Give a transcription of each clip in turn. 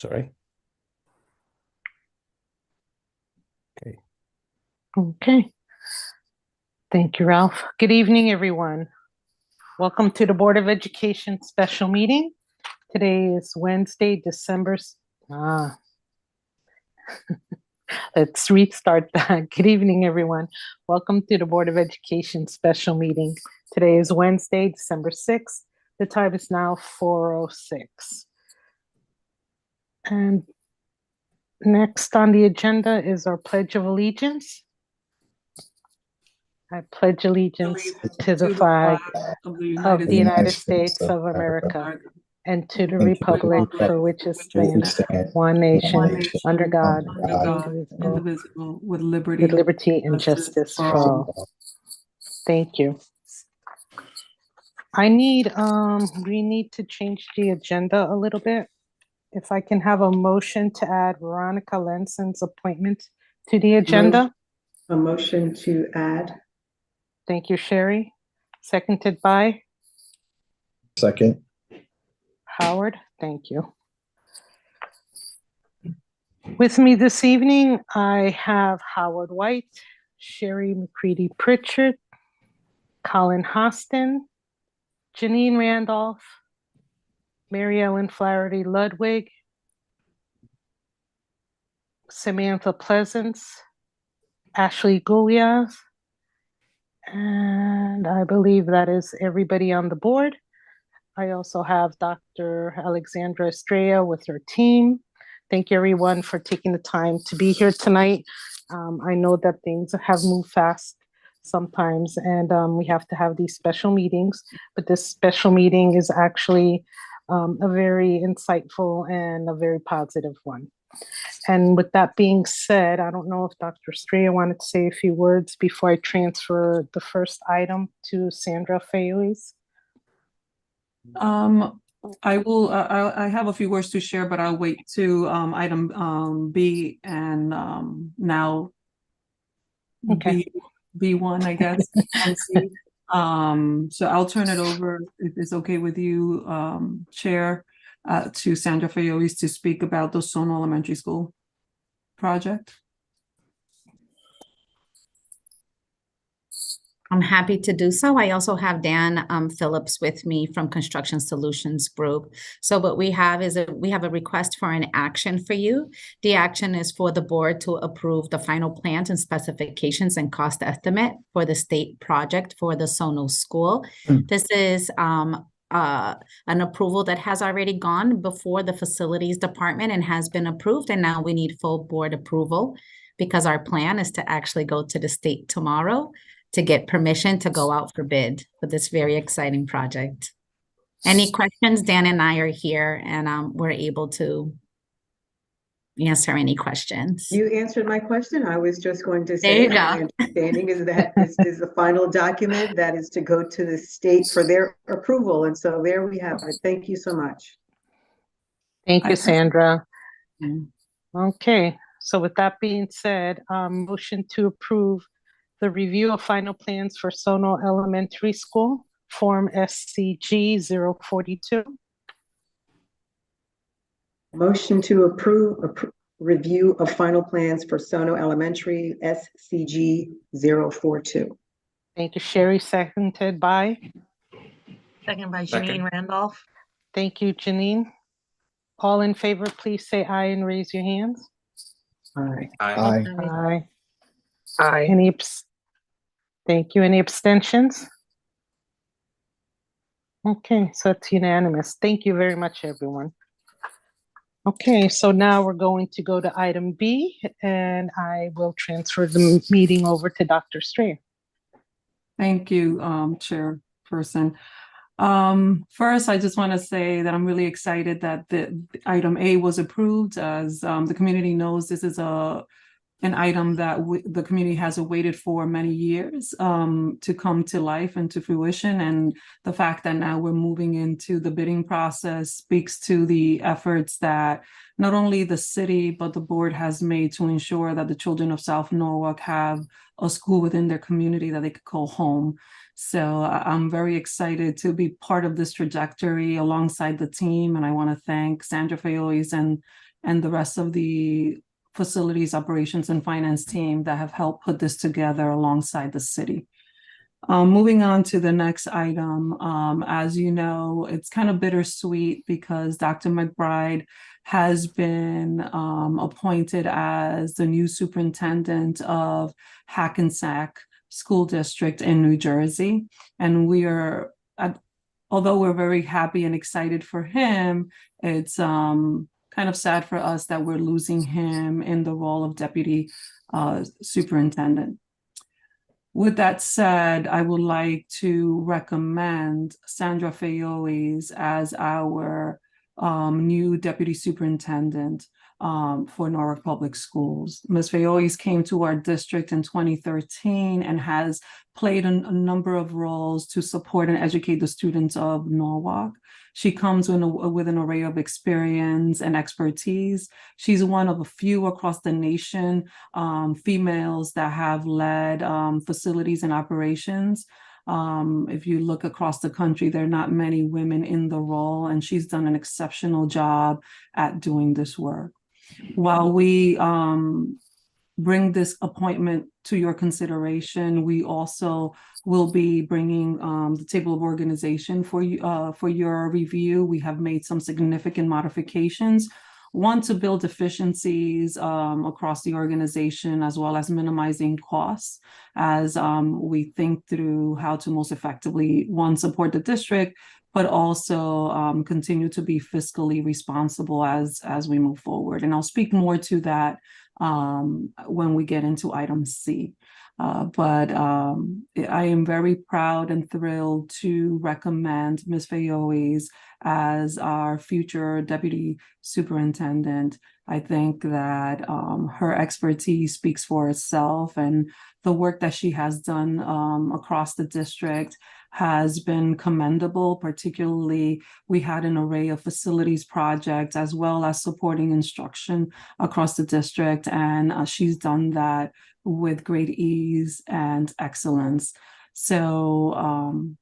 Sorry. Okay. Okay. Thank you, Ralph. Good evening, everyone. Welcome to the Board of Education special meeting. Today is Wednesday, let's restart that. Good evening, everyone. Welcome to the Board of Education special meeting. Today is Wednesday, December 6th. The time is now 4:06. And next on the agenda is our Pledge of Allegiance. I pledge allegiance to the flag of the United States of America and to the republic for which it stands, one nation, under God, indivisible, with liberty and justice for all. Thank you. We need to change the agenda a little bit. If I can have a motion to add Veronica Lenson's appointment to the agenda. A motion to add. Thank you, Sherry. Seconded by? Second. Howard, thank you. With me this evening, I have Howard White, Sherry McCready Pritchard, Colin Hostin, Janine Randolph, Mary Ellen Flaherty Ludwig, Samantha Pleasance, Ashley Goulias, and I believe that is everybody on the board. I also have Dr. Alexandra Estrella with her team. Thank you, everyone, for taking the time to be here tonight. I know that things have moved fast sometimes, and we have to have these special meetings, but this special meeting is actually a very insightful and a very positive one. And with that being said, I don't know if Dr. Estrella wanted to say a few words before I transfer the first item to Sandra Fayoulis. I will. I have a few words to share, but I'll wait to item B and now okay. B1, I guess. And C. So I'll turn it over, if it's okay with you, Chair, to Sandra Fayoulis to speak about the Sono Elementary School project. I'm happy to do so. I also have Dan Phillips with me from Construction Solutions Group. So what we have is we have a request for an action for you. The action is for the board to approve the final plans and specifications and cost estimate for the state project for the Sono School. This is an approval that has already gone before the facilities department and has been approved. And now we need full board approval because our plan is to actually go to the state tomorrow to get permission to go out for bid for this very exciting project. Any questions? Dan and I are here and we're able to answer any questions. You answered my question. I was just going to say, There you go. my understanding is that this is the final document that is to go to the state for their approval. And so there we have it. Thank you so much. Thank you, Sandra. Okay, so with that being said, motion to approve the review of final plans for Sono Elementary School, Form SCG 042. Motion to approve review of final plans for Sono Elementary SCG 042. Thank you, Sherry. Seconded by? Second by Janine Randolph. Thank you, Janine. All in favor, please say aye and raise your hands. Aye. Aye. Aye. Aye. Thank you. Any abstentions? Okay, so it's unanimous. Thank you very much, everyone. Okay, so now we're going to go to item B, and I will transfer the meeting over to Dr. Estrella. Thank you, Chairperson. First, I just want to say that I'm really excited that the item A was approved. As the community knows, this is an item that the community has awaited for many years to come to life and to fruition. And the fact that now we're moving into the bidding process speaks to the efforts that not only the city, but the board has made to ensure that the children of South Norwalk have a school within their community that they could call home. So I'm very excited to be part of this trajectory alongside the team. And I want to thank Sandra Fayoulis and and the rest of the facilities, operations, and finance team that have helped put this together alongside the city. Moving on to the next item, as you know, it's kind of bittersweet because Dr. McBride has been appointed as the new superintendent of Hackensack School District in New Jersey. And we are, although we're very happy and excited for him, it's kind of sad for us that we're losing him in the role of deputy superintendent. With that said, I would like to recommend Sandra Fayois as our new deputy superintendent for Norwalk Public Schools. Ms. Fayois came to our district in 2013 and has played a number of roles to support and educate the students of Norwalk. She comes with an array of experience and expertise. She's one of a few across the nation, females that have led facilities and operations. If you look across the country, there are not many women in the role, and she's done an exceptional job at doing this work. While we bring this appointment to your consideration, we also will be bringing the table of organization for your review. We have made some significant modifications. One, to build efficiencies across the organization, as well as minimizing costs as we think through how to most effectively, one, support the district, but also continue to be fiscally responsible as we move forward. And I'll speak more to that when we get into item C. But I am very proud and thrilled to recommend Ms. Fayois as our future deputy superintendent. I think that her expertise speaks for itself, and the work that she has done across the district has been commendable. Particularly, we had an array of facilities projects as well as supporting instruction across the district, and she's done that with great ease and excellence. So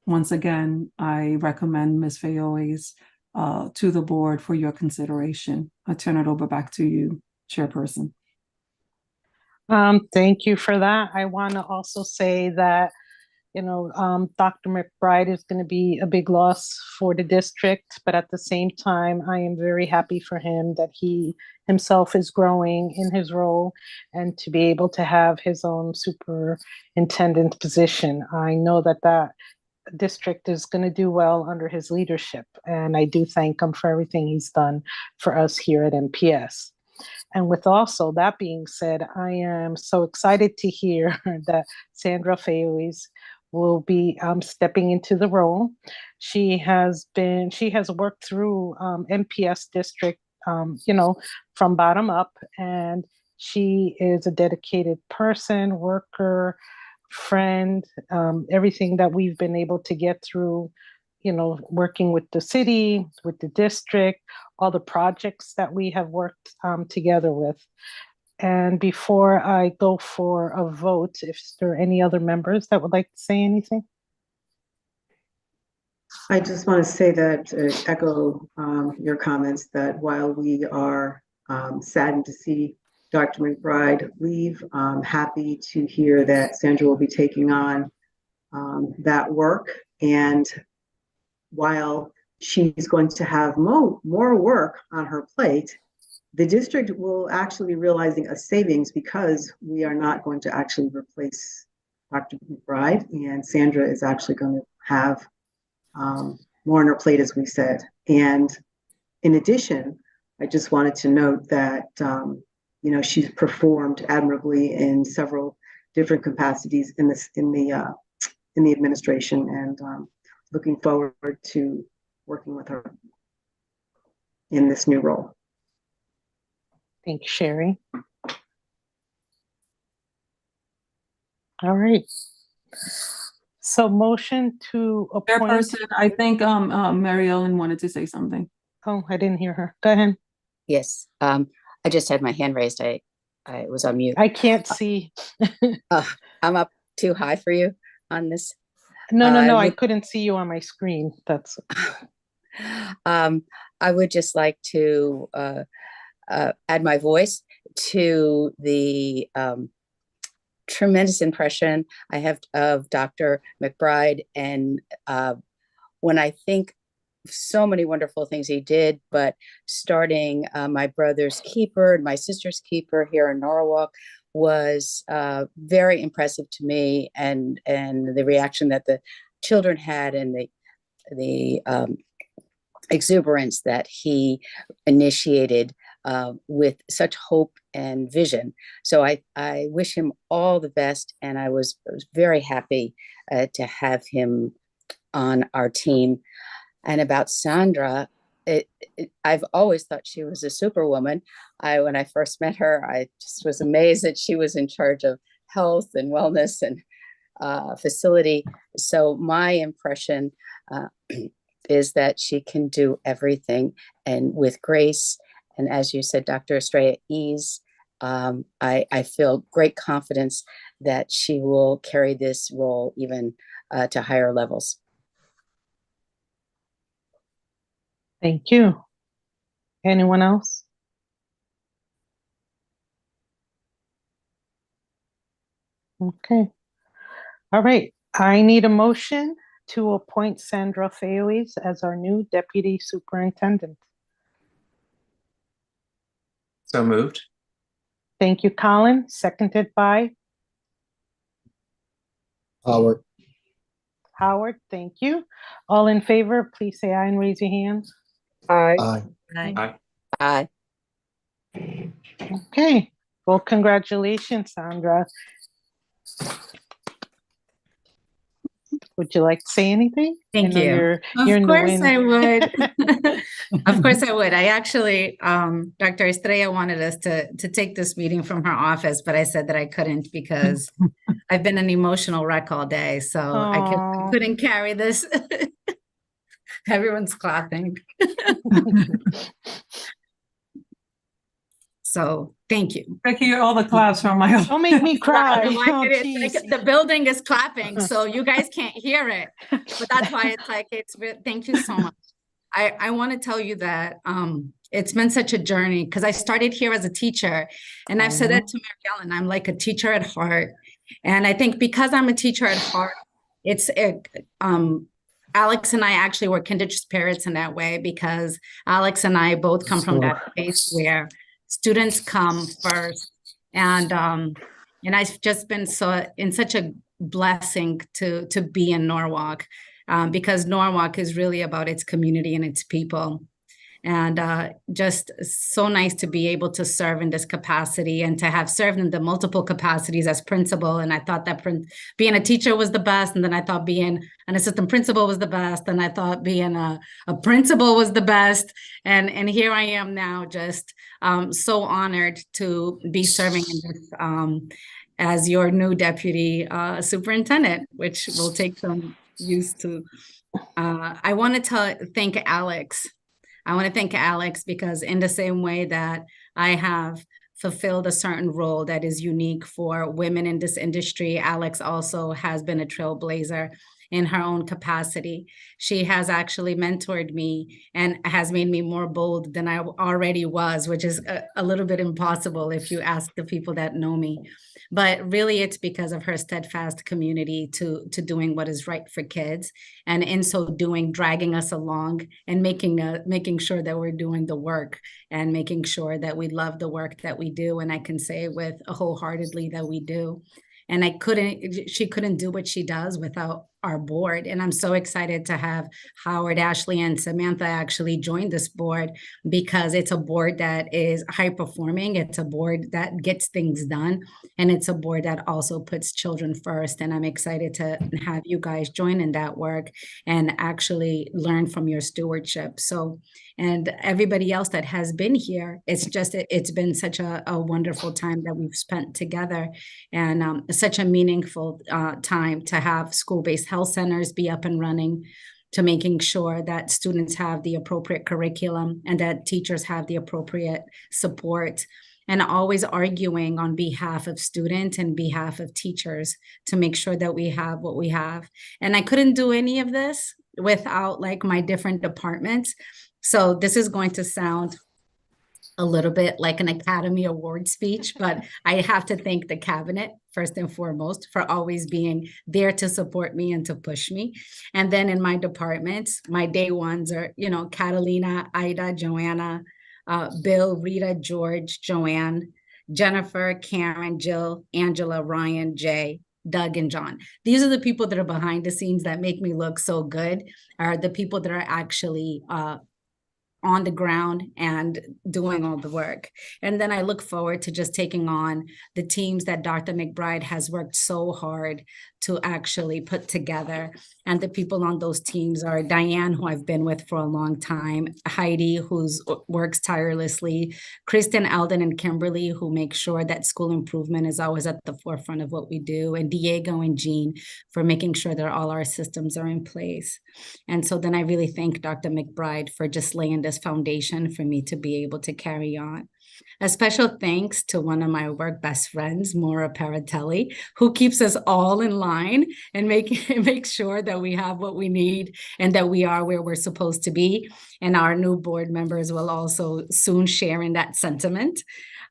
once again, I recommend Ms. Fayois to the board for your consideration. I turn it over back to you, Chairperson. Thank you for that. I want to also say that, you know, Dr. McBride is going to be a big loss for the district, but at the same time, I am very happy for him that he himself is growing in his role and to be able to have his own superintendent position. I know that that district is going to do well under his leadership, and I do thank him for everything he's done for us here at MPS. And with also that being said, I am so excited to hear that Sandra Fayois will be stepping into the role. She has worked through MPS district, you know, from bottom up, and she is a dedicated person, worker, friend, everything that we've been able to get through, you know, working with the city, with the district, all the projects that we have worked together with. And before I go for a vote, if there are any other members that would like to say anything? I just want to say that, echo your comments, that while we are saddened to see Dr. McBride leave, I'm happy to hear that Sandra will be taking on that work. And while she's going to have more work on her plate, the district will actually be realizing a savings because we are not going to actually replace Dr. McBride, and Sandra is actually going to have more on her plate, as we said. And in addition, I just wanted to note that you know, she's performed admirably in several different capacities in the administration, and looking forward to working with her in this new role. Thank you, Sherry. All right. So motion to appoint. Chairperson, I think Mary Ellen wanted to say something. Oh, I didn't hear her. Go ahead. Yes, I just had my hand raised. I was on mute. I can't see. I'm up too high for you on this. No, I couldn't see you on my screen. That's. I would just like to add my voice to the tremendous impression I have of Dr. McBride. And when I think so many wonderful things he did, but starting my brother's keeper and my sister's keeper here in Norwalk was very impressive to me, and the reaction that the children had, and the exuberance that he initiated with such hope and vision. So I wish him all the best, and I was very happy to have him on our team. And about Sandra, I've always thought she was a superwoman. When I first met her, I just was amazed that she was in charge of health and wellness and facility. So my impression is that she can do everything, and with grace, and as you said, Dr. Estrella, ease. I feel great confidence that she will carry this role even to higher levels. Thank you. Anyone else? Okay. All right. I need a motion to appoint Sandra Fayois as our new deputy superintendent. So moved. Thank you, Colin. Seconded by Howard. Howard. Thank you. All in favor, please say aye and raise your hands. Aye. Aye. Aye. Okay. Well, congratulations, Sandra. Would you like to say anything? Thank I know you. you're Of new course in. I would. Of course I would. I actually, Dr. Estrella wanted us to take this meeting from her office, but I said that I couldn't because I've been an emotional wreck all day. So I Aw. couldn't carry this. Everyone's clapping. So thank you. I can hear all the claps from my. Don't make me cry. That's why Oh, it's like geez. the building is clapping, so you guys can't hear it. But that's why it's like thank you so much. I want to tell you that it's been such a journey, because I started here as a teacher, and I've said that to Mary Ellen, I'm like a teacher at heart. And I think because I'm a teacher at heart, Alex and I actually were kindred spirits in that way, because Alex and I both come from that space where students come first. And I've just been such a blessing to be in Norwalk, because Norwalk is really about its community and its people. And just so nice to be able to serve in this capacity, and to have served in the multiple capacities as principal. And I thought that being a teacher was the best. And then I thought being an assistant principal was the best. And I thought being a principal was the best. And here I am now, just so honored to be serving in this as your new deputy superintendent, which will take some use to. I want to thank Alex. I want to thank Alex, because in the same way that I have fulfilled a certain role that is unique for women in this industry, Alex also has been a trailblazer in her own capacity. She has actually mentored me and has made me more bold than I already was, which is a little bit impossible if you ask the people that know me. But really, it's because of her steadfast community to doing what is right for kids, and in so doing, dragging us along and making sure that we're doing the work, and making sure that we love the work that we do. And I can say with wholeheartedly that we do. And she couldn't do what she does without our board. And I'm so excited to have Howard, Ashley, and Samantha actually join this board, because it's a board that is high performing. It's a board that gets things done. And it's a board that also puts children first. And I'm excited to have you guys join in that work and actually learn from your stewardship. So, and everybody else that has been here, it's been such a wonderful time that we've spent together, and such a meaningful time to have school-based health centers be up and running, to making sure that students have the appropriate curriculum and that teachers have the appropriate support, and always arguing on behalf of students and behalf of teachers to make sure that we have what we have. And I couldn't do any of this without like my different departments. So this is going to sound a little bit like an Academy Award speech, but I have to thank the cabinet first and foremost for always being there to support me and to push me. And then in my departments, my day ones are, Catalina, Ida, Joanna, Bill, Rita, George, Joanne, Jennifer, Karen, Jill, Angela, Ryan, Jay, Doug, and John. These are the people that are behind the scenes that make me look so good, are the people that are actually on the ground and doing all the work. And then I look forward to just taking on the teams that Dr. McBride has worked so hard to actually put together. And the people on those teams are Diane, who I've been with for a long time, Heidi, who works tirelessly, Kristen, Alden, and Kimberly, who make sure that school improvement is always at the forefront of what we do, and Diego and Jean for making sure that all our systems are in place. And so then I really thank Dr. McBride for just laying this foundation for me to be able to carry on. A special thanks to one of my work best friends, Maura Paratelli, who keeps us all in line and makes sure that we have what we need and that we are where we're supposed to be. And our new board members will also soon share in that sentiment.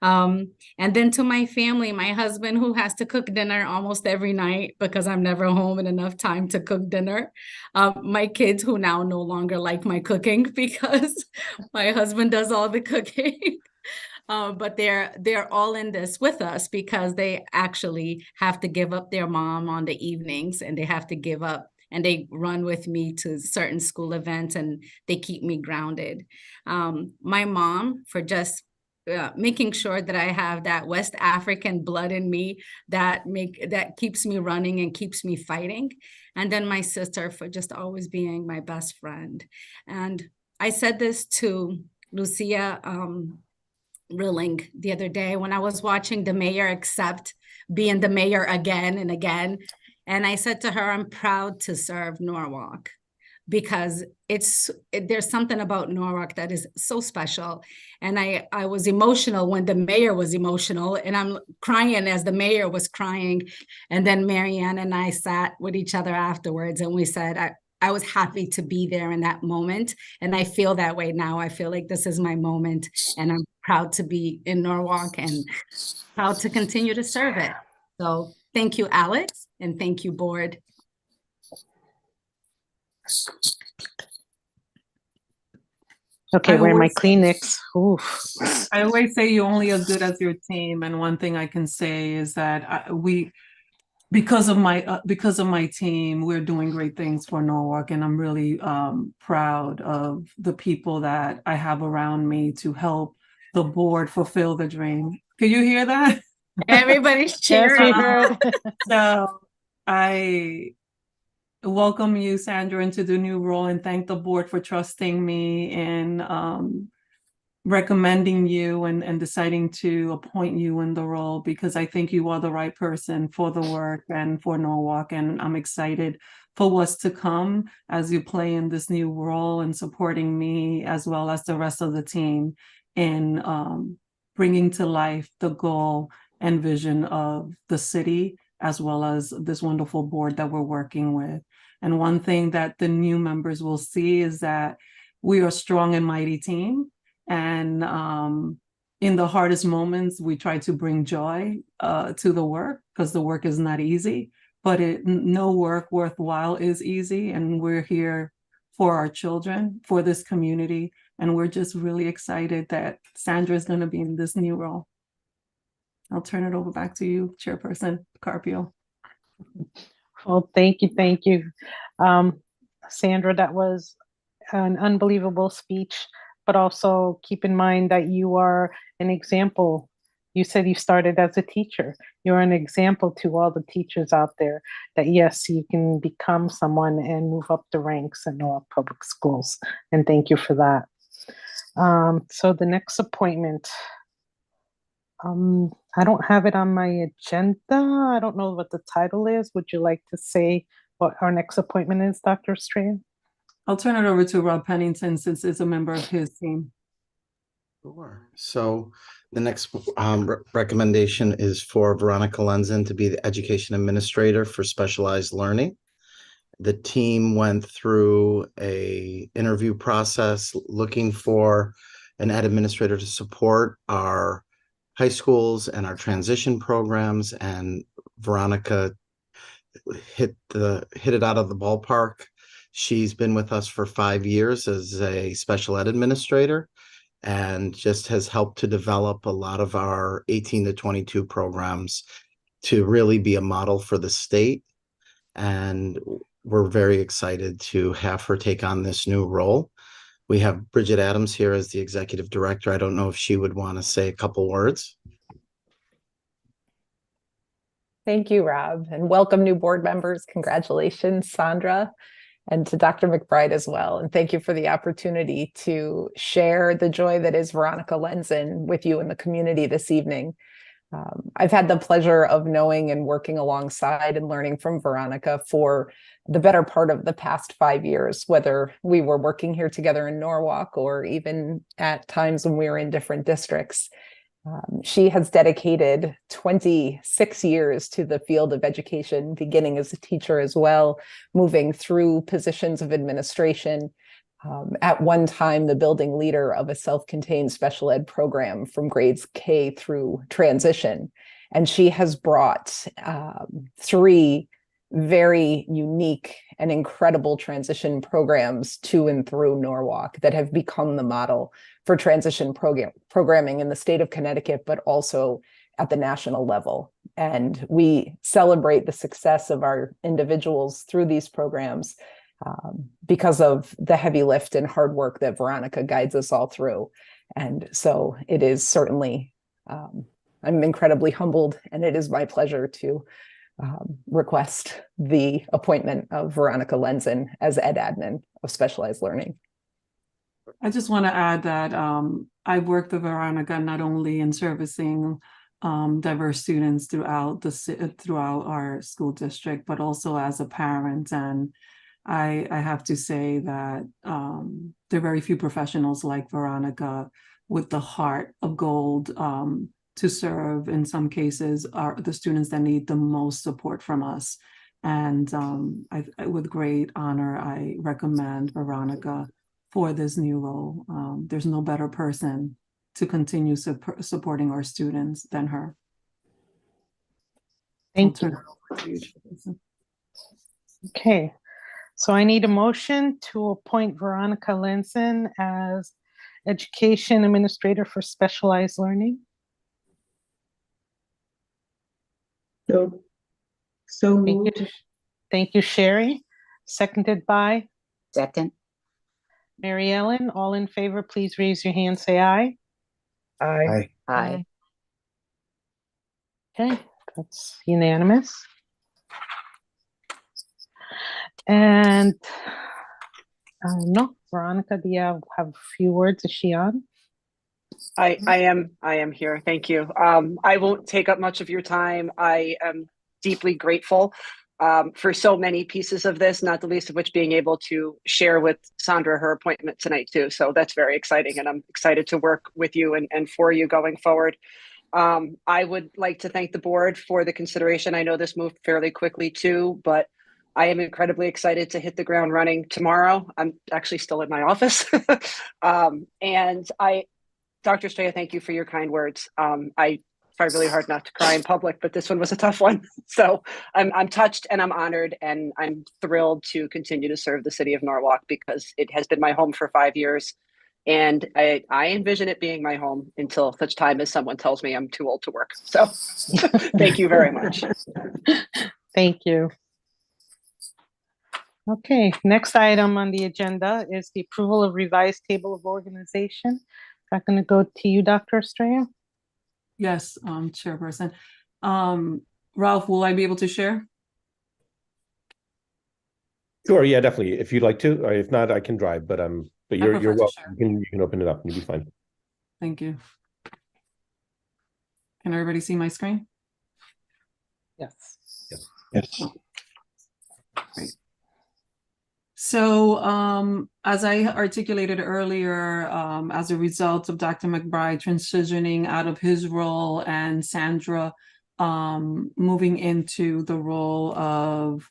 And then to my family, my husband, who has to cook dinner almost every night because I'm never home in enough time to cook dinner. My kids, who now no longer like my cooking because my husband does all the cooking. But they're all in this with us because they actually have to give up their mom on the evenings, and they have to give up, and they run with me to certain school events, and they keep me grounded. My mom, for just making sure that I have that West African blood in me that keeps me running and keeps me fighting. And then my sister for just always being my best friend. And I said this to Lucia Rilling the other day when I was watching the mayor accept being the mayor again and again. And I said to her, I'm proud to serve Norwalk because there's something about Norwalk that is so special. And I was emotional when the mayor was emotional, and I'm crying as the mayor was crying. And then Marianne and I sat with each other afterwards, and we said, I was happy to be there in that moment. And I feel that way now. I feel like this is my moment, and I'm proud to be in Norwalk and proud to continue to serve it. So thank you, Alex, and thank you, board. Okay, where are my Kleenex? Oof. I always say you're only as good as your team. And one thing I can say is that because of my team, we're doing great things for Norwalk, and I'm really proud of the people that I have around me to help the board fulfill the dream. Can you hear that? Everybody's cheering. Yes, we heard. So I welcome you, Sandra, into the new role, and thank the board for trusting me and recommending you and deciding to appoint you in the role, because I think you are the right person for the work and for Norwalk. And I'm excited for what's to come as you play in this new role and supporting me as well as the rest of the team in bringing to life the goal and vision of the city, as well as this wonderful board that we're working with. And one thing that the new members will see is that we are a strong and mighty team. And in the hardest moments, we try to bring joy to the work, because the work is not easy, but no work worthwhile is easy. And we're here for our children, for this community. And we're just really excited that Sandra is going to be in this new role. I'll turn it over back to you, Chairperson Carpio. Well, thank you. Sandra, that was an unbelievable speech, but also keep in mind that you are an example. You said you started as a teacher. You're an example to all the teachers out there that yes, you can become someone and move up the ranks in Norwalk Public Schools. And thank you for that. So the next appointment, I don't have it on my agenda. I don't know what the title is. Would you like to say what our next appointment is, Dr. Estrella? I'll turn it over to Rob Pennington, since it's a member of his team. Sure. So the next recommendation is for Veronica Lenzen to be the education administrator for specialized learning. The team went through a interview process looking for an ed administrator to support our high schools and our transition programs. And Veronica hit it out of the ballpark. She's been with us for 5 years as a special ed administrator and just has helped to develop a lot of our 18 to 22 programs to really be a model for the state. And we're very excited to have her take on this new role. We have Bridget Adams here as the executive director. I don't know if she would want to say a couple words. Thank you, Rob, and welcome new board members. Congratulations, Sandra, and to Dr. McBride as well. And thank you for the opportunity to share the joy that is Veronica Lenzen with you in the community this evening. I've had the pleasure of knowing and working alongside and learning from Veronica for the better part of the past 5 years, whether we were working here together in Norwalk or even at times when we were in different districts. She has dedicated 26 years to the field of education, beginning as a teacher as well, moving through positions of administration. At one time, the building leader of a self-contained special ed program from grades K through transition. And she has brought 3 very unique and incredible transition programs to and through Norwalk that have become the model for transition programming in the state of Connecticut, but also at the national level. And we celebrate the success of our individuals through these programs because of the heavy lift and hard work that Veronica guides us all through. And so it is certainly, I'm incredibly humbled, and it is my pleasure to request the appointment of Veronica Lenzen as ed admin of specialized learning. I just want to add that I've worked with Veronica not only in servicing diverse students throughout our school district, but also as a parent. And I have to say that there are very few professionals like Veronica with the heart of gold to serve, in some cases, are the students that need the most support from us. And with great honor, I recommend Veronica for this new role. There's no better person to continue supporting our students than her. Thank you. Okay, so I need a motion to appoint Veronica Lenzen as Education Administrator for Specialized Learning. So Thank moved. you. Thank you, Sherry. Seconded by Second. Mary Ellen. All in favor, please raise your hand, say aye. Aye. Aye. Okay, that's unanimous. And no, Veronica, do you have a few words? Is she on? I am here. Thank you. I won't take up much of your time. I am deeply grateful for so many pieces of this, not the least of which being able to share with Sandra her appointment tonight too. So that's very exciting, and I'm excited to work with you and for you going forward. I would like to thank the board for the consideration. I know this moved fairly quickly too, but I am incredibly excited to hit the ground running tomorrow. I'm actually still in my office. And Dr. Estrella, thank you for your kind words. I try really hard not to cry in public, but this one was a tough one. So I'm touched and I'm honored, and I'm thrilled to continue to serve the city of Norwalk because it has been my home for 5 years. And I envision it being my home until such time as someone tells me I'm too old to work. So thank you very much. Thank you. Okay, next item on the agenda is the approval of revised table of organization. I'm going to go to you, Dr. Estrella. Yes, Chairperson. Ralph, will I be able to share? Sure, yeah, definitely. If you'd like to, or if not, I can drive. But you're prefer to welcome. share. You can open it up and you'll be fine. Thank you. Can everybody see my screen? Yes. Yes. Great. So as I articulated earlier, as a result of Dr. McBride transitioning out of his role and Sandra moving into the role of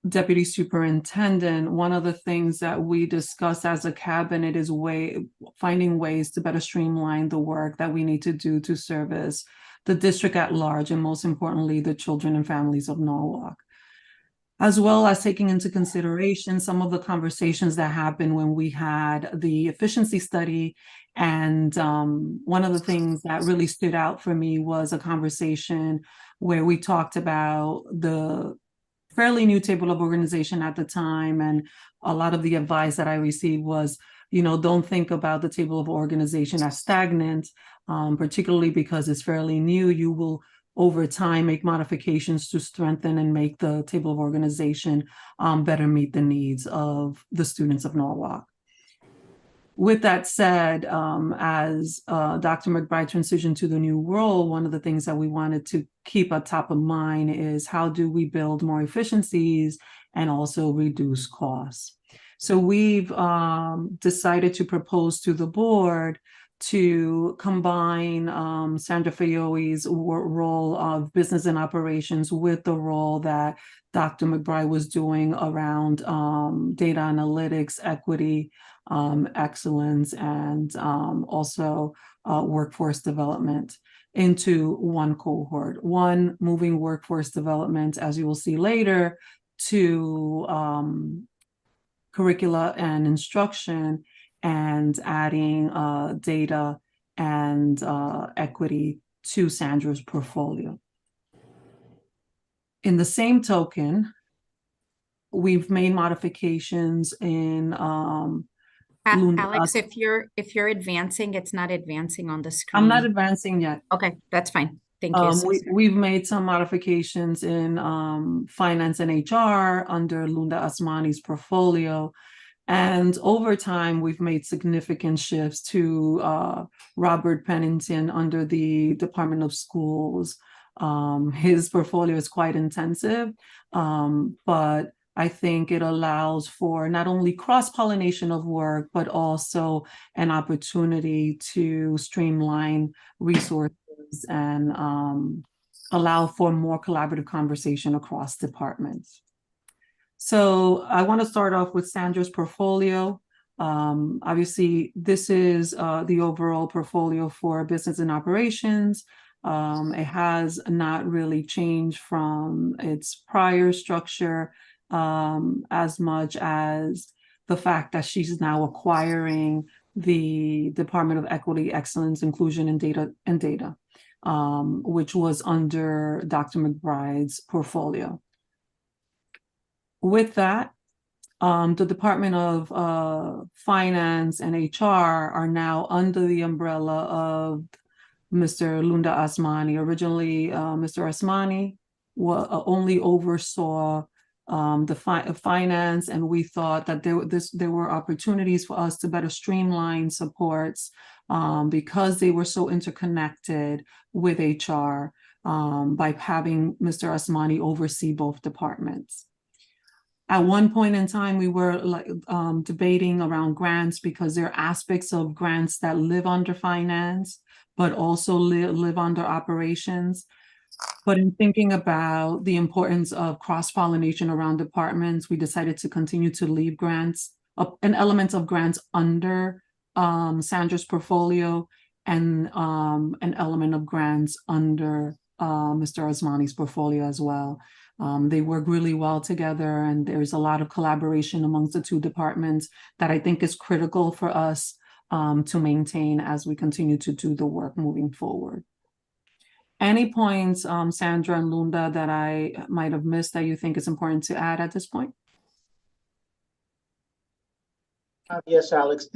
deputy superintendent, one of the things that we discussed as a cabinet is finding ways to better streamline the work that we need to do to service the district at large, and most importantly, the children and families of Norwalk, as well as taking into consideration some of the conversations that happened when we had the efficiency study. And one of the things that really stood out for me was a conversation where we talked about the fairly new table of organization at the time. And a lot of the advice that I received was, don't think about the table of organization as stagnant, particularly because it's fairly new. You will, over time, make modifications to strengthen and make the table of organization better meet the needs of the students of Norwalk. With that said, as Dr. McBride transitioned to the new role, one of the things that we wanted to keep at top of mind is how do we build more efficiencies and also reduce costs. So we've decided to propose to the board to combine Sandra Fayoi's role of business and operations with the role that Dr. McBride was doing around data analytics, equity, excellence, and also workforce development into one cohort. One, moving workforce development, as you will see later, to curricula and instruction, and adding data and equity to Sandra's portfolio. In the same token, we've made modifications in Alex, if you're advancing, it's not advancing on the screen. I'm not advancing yet. Okay, that's fine. Thank you. We've made some modifications in finance and HR under Lunda Asmani's portfolio. And over time, we've made significant shifts to Robert Pennington under the Department of Schools. His portfolio is quite intensive, but I think it allows for not only cross-pollination of work, but also an opportunity to streamline resources and allow for more collaborative conversation across departments. So I want to start off with Sandra's portfolio. Obviously, this is the overall portfolio for business and operations. It has not really changed from its prior structure as much as the fact that she's now acquiring the Department of Equity, Excellence, Inclusion, and Data, which was under Dr. McBride's portfolio. With that, the Department of Finance and HR are now under the umbrella of Mr. Lunda Asmani. Originally, Mr. Asmani only oversaw the finance, and we thought that there were opportunities for us to better streamline supports because they were so interconnected with HR by having Mr. Asmani oversee both departments. At one point in time, we were debating around grants because there are aspects of grants that live under finance, but also live under operations. But in thinking about the importance of cross-pollination around departments, we decided to continue to leave grants, an element of grants under Sandra's portfolio, and an element of grants under Mr. Asmani's portfolio as well. They work really well together, and there's a lot of collaboration amongst the two departments that I think is critical for us to maintain as we continue to do the work moving forward. Any points, Sandra and Lunda, that I might have missed that you think is important to add at this point? Yes, Alex.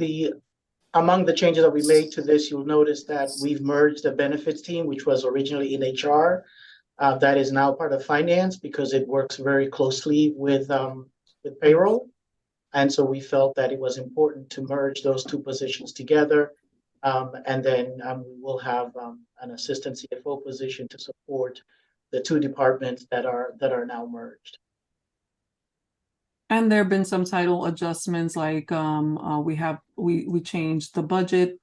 Among the changes that we made to this, you'll notice that we've merged the benefits team, which was originally in HR. That is now part of finance because it works very closely with payroll. And so we felt that it was important to merge those two positions together. And then we will have an assistant CFO position to support the two departments that are now merged. And there have been some title adjustments, like we changed the budget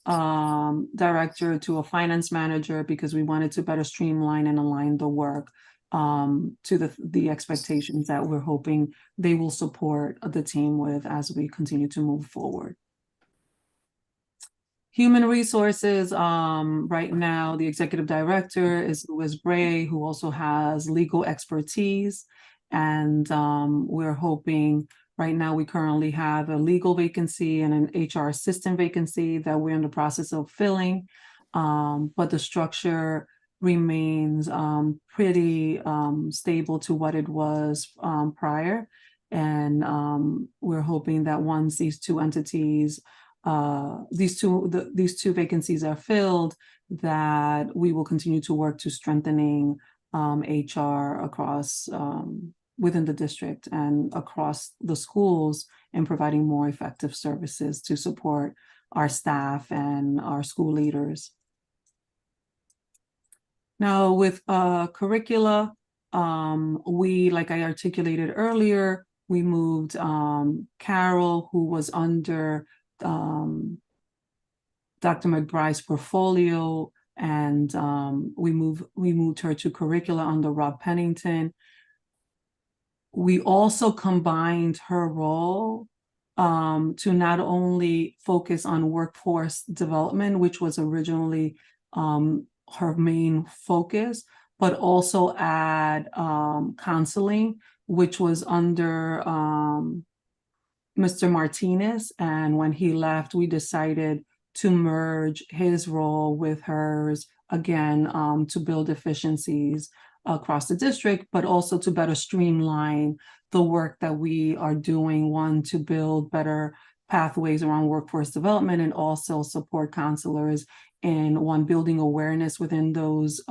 director to a finance manager because we wanted to better streamline and align the work to the expectations that we're hoping they will support the team with as we continue to move forward. Human resources, right now, the executive director is Louis Bray, who also has legal expertise. And we're hoping, right now, we currently have a legal vacancy and an HR assistant vacancy that we're in the process of filling. But the structure remains pretty stable to what it was prior. And we're hoping that once these two entities, these two vacancies are filled, that we will continue to work to strengthening HR across within the district and across the schools, and providing more effective services to support our staff and our school leaders. Now, with curricula, we, like I articulated earlier, we moved Carol, who was under Dr. McBride's portfolio, and we moved her to curricula under Rob Pennington. We also combined her role to not only focus on workforce development, which was originally her main focus, but also add counseling, which was under Mr. Martinez. And when he left, we decided to merge his role with hers, again, to build efficiencies across the district, but also to better streamline the work that we are doing, one, to build better pathways around workforce development, and also support counselors in, one, building awareness within those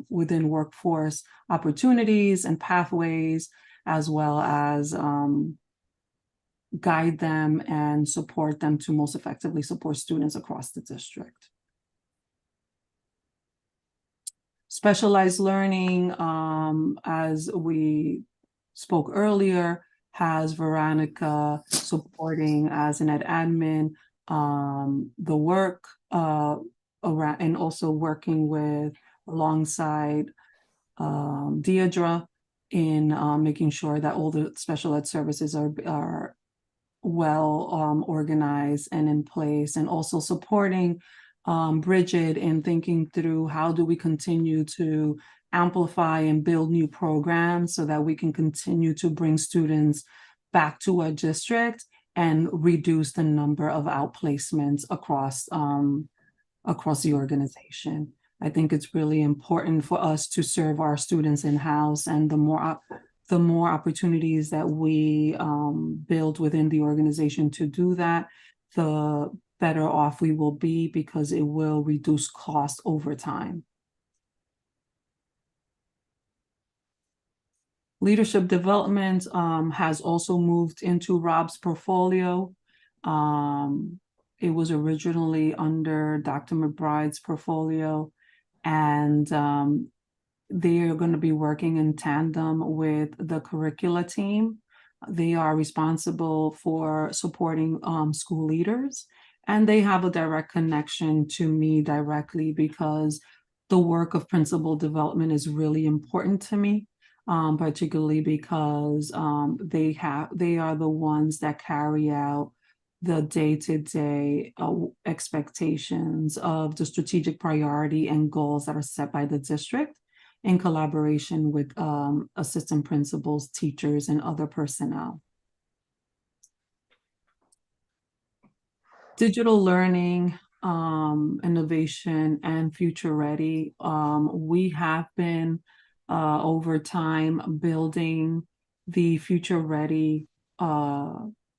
within workforce opportunities and pathways, as well as guide them and support them to most effectively support students across the district. Specialized learning, as we spoke earlier, has Veronica supporting as an ed admin the work around, and also working with alongside Deidre in making sure that all the special ed services are well organized and in place, and also supporting Bridget in thinking through how do we continue to amplify and build new programs so that we can continue to bring students back to our district and reduce the number of outplacements across the organization. I think it's really important for us to serve our students in-house, and the more opportunities that we build within the organization to do that, the better off we will be, because it will reduce cost over time. Leadership development has also moved into Rob's portfolio. It was originally under Dr. McBride's portfolio, and they are going to be working in tandem with the curricula team. They are responsible for supporting school leaders, and they have a direct connection to me directly, because the work of principal development is really important to me, particularly because they are the ones that carry out the day-to-day expectations of the strategic priority and goals that are set by the district, in collaboration with assistant principals, teachers, and other personnel. Digital learning, innovation, and future ready. We have been over time building the future ready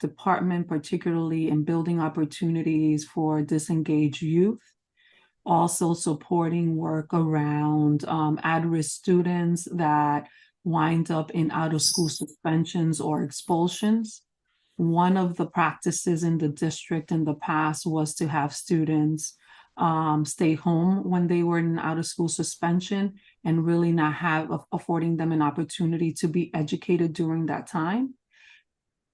department, particularly in building opportunities for disengaged youth. Also supporting work around at-risk students that wind up in out-of-school suspensions or expulsions. One of the practices in the district in the past was to have students stay home when they were in out-of-school suspension, and really not affording them an opportunity to be educated during that time.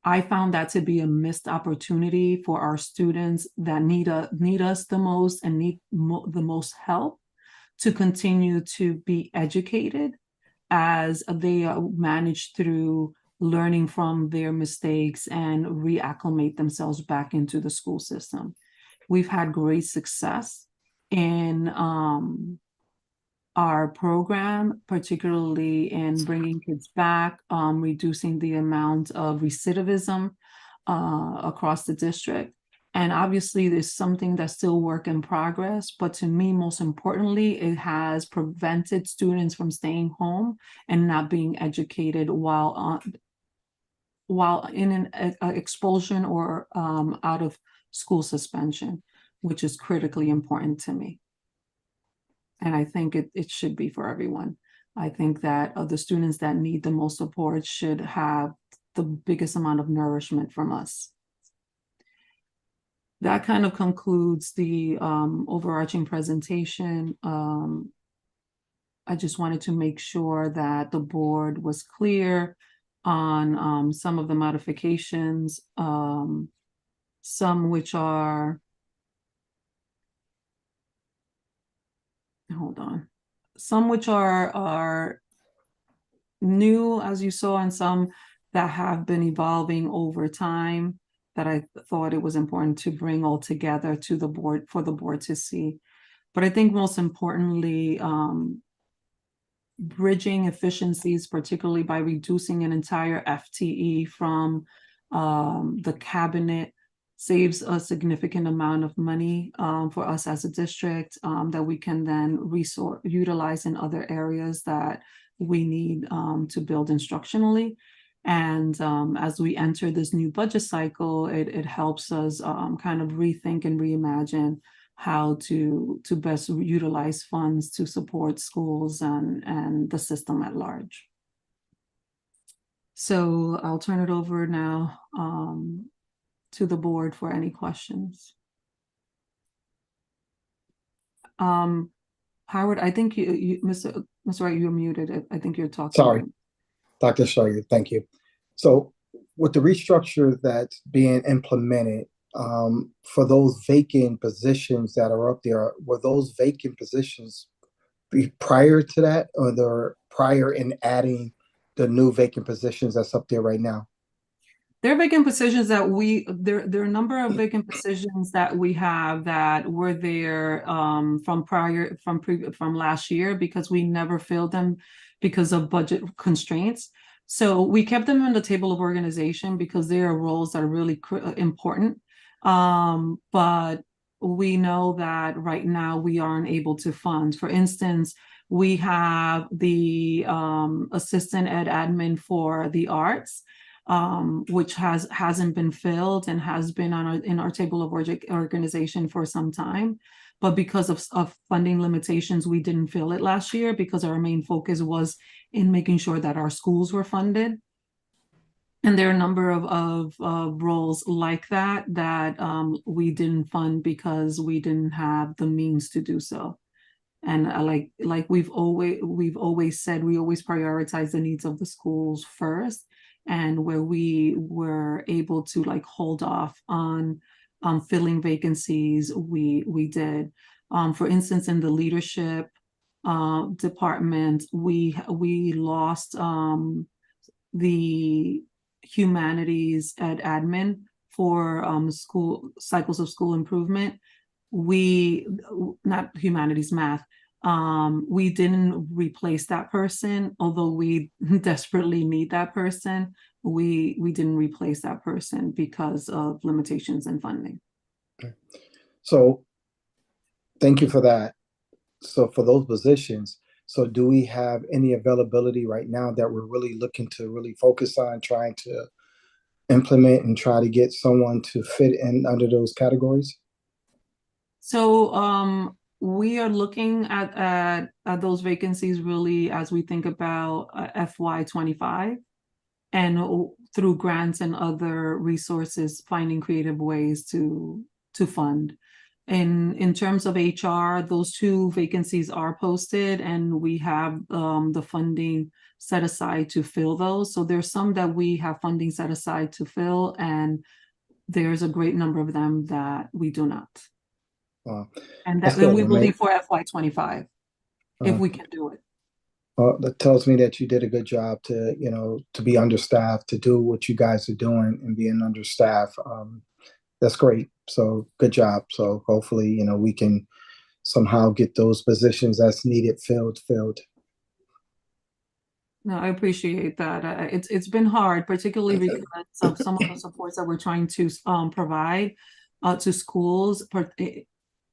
I found that to be a missed opportunity for our students that need us the most and need the most help to continue to be educated as they manage through learning from their mistakes and reacclimate themselves back into the school system. We've had great success in our program, particularly in bringing kids back, reducing the amount of recidivism across the district. And obviously, there's something that's still work in progress, but to me, most importantly, it has prevented students from staying home and not being educated while in an expulsion or out of school suspension, which is critically important to me. And I think it should be for everyone. I think that the students that need the most support should have the biggest amount of nourishment from us. That kind of concludes the overarching presentation. I just wanted to make sure that the board was clear on some of the modifications, some which are, hold on, some which are new, as you saw, and some that have been evolving over time, that I thought it was important to bring all together to the board for the board to see. But I think most importantly, bridging efficiencies, particularly by reducing an entire FTE from the cabinet, saves a significant amount of money for us as a district that we can then utilize in other areas that we need to build instructionally. And as we enter this new budget cycle, it helps us kind of rethink and reimagine how to best utilize funds to support schools and the system at large. So I'll turn it over now to the board for any questions. Howard, I think Mr. Wright, you're muted. I think you're talking. Sorry, Dr. Sawyer, thank you. So with the restructure that's being implemented, for those vacant positions that are up there, were those vacant positions prior to that, or they're prior in adding the new vacant positions that's up there right now? There are vacant positions that there are a number of vacant positions that we have that were there from last year, because we never filled them because of budget constraints. So we kept them in the table of organization because they are roles that are really important. But we know that right now we aren't able to fund. For instance, we have the assistant ed admin for the arts, which hasn't been filled and has been in our table of organization for some time. But because of funding limitations, we didn't fill it last year because our main focus was in making sure that our schools were funded. And there are a number of roles like that we didn't fund because we didn't have the means to do so. And like we've always said, we always prioritize the needs of the schools first. And where we were able to hold off on filling vacancies, we did. For instance, in the leadership department, we lost the humanities ed admin for school cycles of school improvement. Not humanities, math. We didn't replace that person, although we desperately need that person. We didn't replace that person because of limitations in funding. Okay. So thank you for that. So for those positions, so do we have any availability right now that we're really looking to really focus on trying to implement and try to get someone to fit in under those categories? So we are looking at those vacancies really as we think about FY25, and through grants and other resources, finding creative ways to fund. In terms of HR, those 2 vacancies are posted, and we have the funding set aside to fill those. So there's some that we have funding set aside to fill, and there's a great number of them that we do not. And that we believe for FY25, if we can do it. That tells me that you did a good job to, you know, to be understaffed, to do what you guys are doing and being understaffed. That's great. So good job. So hopefully, you know, we can somehow get those positions that's needed filled. No, I appreciate that. It's been hard, particularly because of some of the supports that we're trying to provide to schools,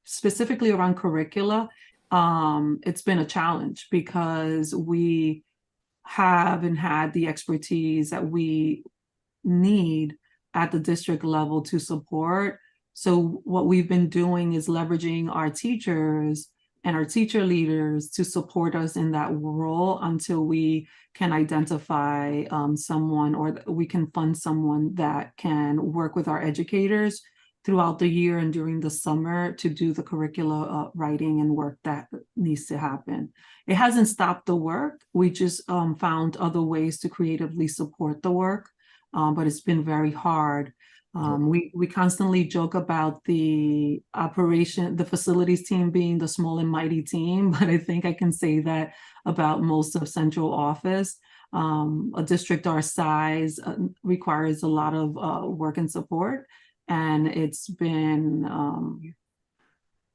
specifically around curricula. It's been a challenge because we haven't had the expertise that we need at the district level to support. So what we've been doing is leveraging our teachers and our teacher leaders to support us in that role until we can identify someone, or we can fund someone that can work with our educators throughout the year and during the summer to do the curricula writing and work that needs to happen. It hasn't stopped the work. We just found other ways to creatively support the work, but it's been very hard. We constantly joke about the facilities team being the small and mighty team, but I think I can say that about most of central office. A district our size requires a lot of work and support, and it's been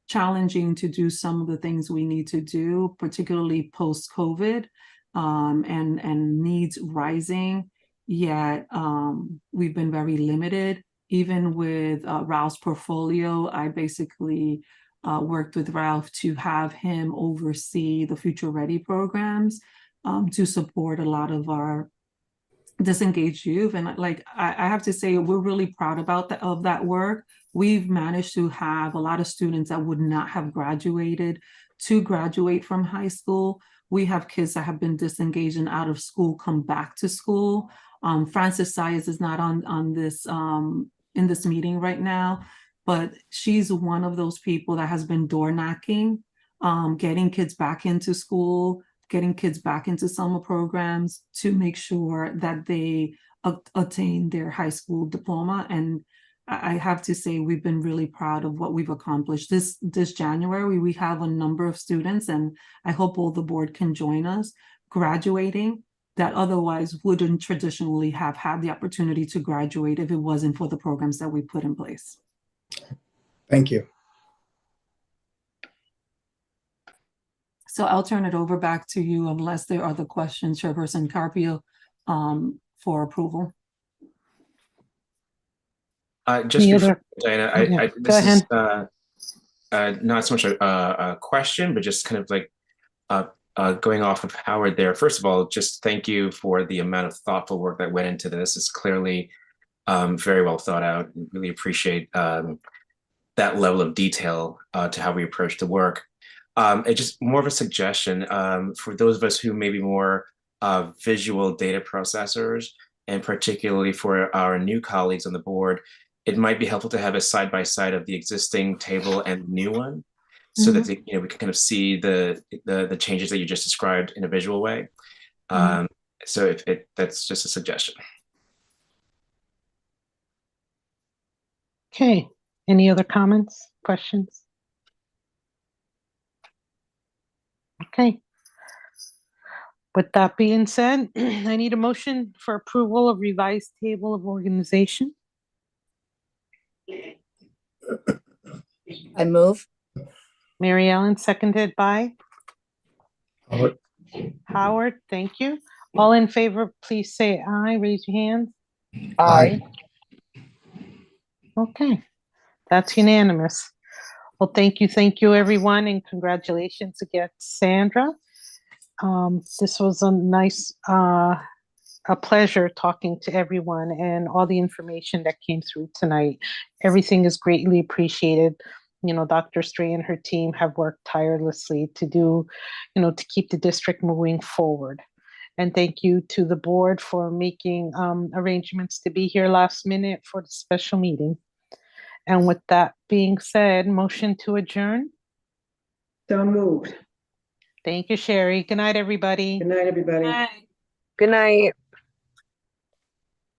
challenging to do some of the things we need to do, particularly post-COVID, and needs rising. Yet we've been very limited. Even with Ralph's portfolio, I basically worked with Ralph to have him oversee the Future Ready programs to support a lot of our disengaged youth. And like I have to say, we're really proud of that work. We've managed to have a lot of students that would not have graduated to graduate from high school. We have kids that have been disengaged and out of school come back to school. Frances Sayers is not on this in this meeting right now, but she's one of those people that has been door knocking, getting kids back into school, getting kids back into summer programs to make sure that they attain their high school diploma. And I have to say, we've been really proud of what we've accomplished. This January, we have a number of students, and I hope all the board can join us, graduating that otherwise wouldn't traditionally have had the opportunity to graduate if it wasn't for the programs that we put in place. Thank you. So I'll turn it over back to you unless there are other questions, Chairperson Carpio, for approval. Just Any before, other- Diana, Go this ahead. is not so much a question, but just kind of like going off of Howard there. First of all, just thank you for the amount of thoughtful work that went into this. It's clearly very well thought out. Really appreciate that level of detail to how we approach the work. It's just more of a suggestion for those of us who may be more visual data processors, and particularly for our new colleagues on the board, it might be helpful to have a side-by-side of the existing table and the new one, so that we can kind of see the changes that you just described in a visual way. So that's just a suggestion. Okay, any other comments, questions? Okay. With that being said, I need a motion for approval of revised table of organization. I move. Mary Ellen, seconded by Howard. Howard, thank you. All in favor, please say aye, raise your hands. Aye. Okay, that's unanimous. Well, thank you, everyone, and congratulations again, Sandra. This was a nice, a pleasure talking to everyone and all the information that came through tonight. Everything is greatly appreciated. You know, Dr. Stray and her team have worked tirelessly to do, you know, to keep the district moving forward. And thank you to the board for making arrangements to be here last minute for the special meeting. And with that being said, motion to adjourn. So moved. Thank you, Sherry. Good night, everybody. Good night, everybody. Good night.